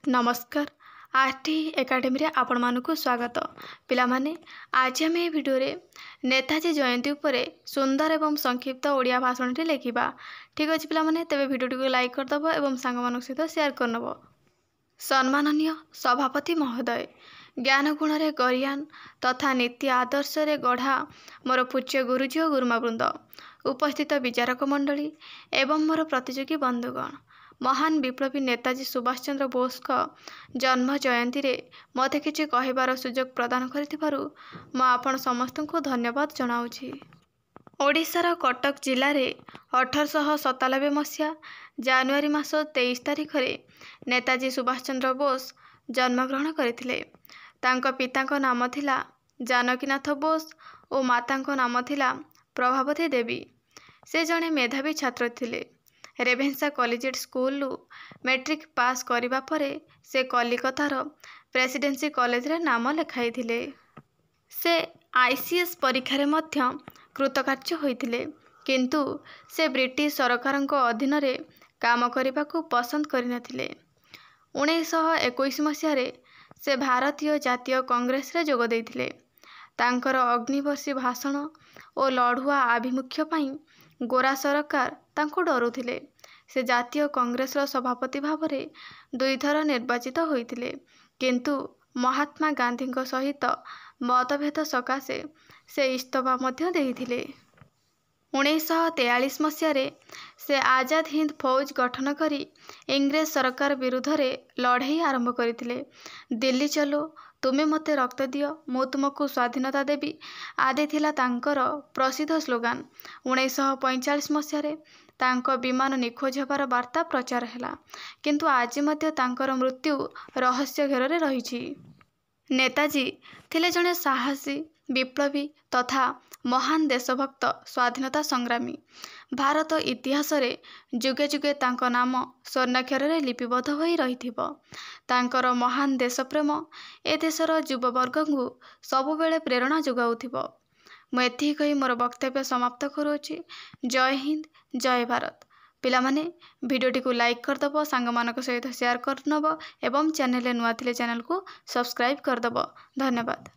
नमस्कार RT academy रे आपण मानकु स्वागत पिलामाने आज आम ए भिडियो रे नेताजी जयंती उपरे सुंदर एवं संक्षिप्त ओडिया भाषण टी लेखिबा। ठीक अछि पिलामाने, तेबे भिडियो टी को लाइक कर दबो एवं सांग मानक सहित शेयर करनबो। सम्माननीय सभापति महोदय, ज्ञान गुण रे गरियान तथा नीति आदर्श रे गढ़ा मोर पूज्य गुरुजी और गुरुमावृंद, उपस्थित विचारक मंडली एवं मोर प्रतियोगी बंधुगण, महान विप्लवी नेताजी सुभाष चंद्र बोस का जन्म जयंती रे मते किछि कहिबार सुजोग प्रदान करिथिबारु म आपण समस्त को धन्यवाद जनाउछि। ओडिशार कटक जिले रे 1897 मसीहा जनवरी मास 23 तारिख रे नेताजी सुभाष चंद्र बोस जन्मग्रहण करथिले। तांको पितांको नाम थिला जानकीनाथ बोस और मातांको नाम थिला प्रभावती देवी। से जणे मेधावी छात्र थिले। Ravenshaw collegiate school matric pass करिबा परे से कलिकतार प्रेसिडेंसी कॉलेज रे नाम लेखाई थिले। से आईसीएस परीक्षा रे मध्य कृतकार्य होइथिले, किंतु से ब्रिटिश सरकारक अधीन रे काम करने को पसंद करनथिले। 1921 मसीह से भारतीय जातीय कांग्रेस रे जोग देइथिले। तांकर अग्निवर्षी भाषण और लड़ुआ आभिमुख्य पाई गोरा सरकार तांको डरुथिले। से जातीय कांग्रेस रो सभापति भाव में 2 थर निर्वाचित होइथिले, किंतु महात्मा गांधी सहित मतभेद सकाशे से इस्तफा मध्य देइथिले। 1943 मसीह से आजाद हिंद फौज गठन करी इंग्रेज सरकार विरुद्ध रे लड़ाई आरंभ करथिले। दिल्ली चलो, तुमे मते रक्त दियो, मु तुमको स्वाधीनता देवी आदि थिला तांकर प्रसिद्ध स्लोगान। 1945 मसीह तांको विमान निखोज होबार वार्ता प्रचार हैला, किंतु आज मध्य तांकर मृत्यु रहस्य घेर रे रहिछि। नेताजी थिले जणे साहसी विप्लवी तथा महान देशभक्त स्वाधीनता संग्रामी। भारत इतिहास रे जुगे जुगे तांको नाम स्वर्णाक्षर रे लिपिबद्ध होई रहिथिबो। तांकर महान देशप्रेम ए देशर युववर्ग को सबु बेले प्रेरणा जोगाउथिबो। मु एथि कहि मोर वक्तव्य समाप्त करूछि। जय हिंद, जय भारत। पिलामाने भिडियोटी को लाइक कर दबो, सांग मानक सहित शेयर करनबो एवं चैनल नुआ थिले चैनल को सब्सक्राइब कर दबो। धन्यवाद।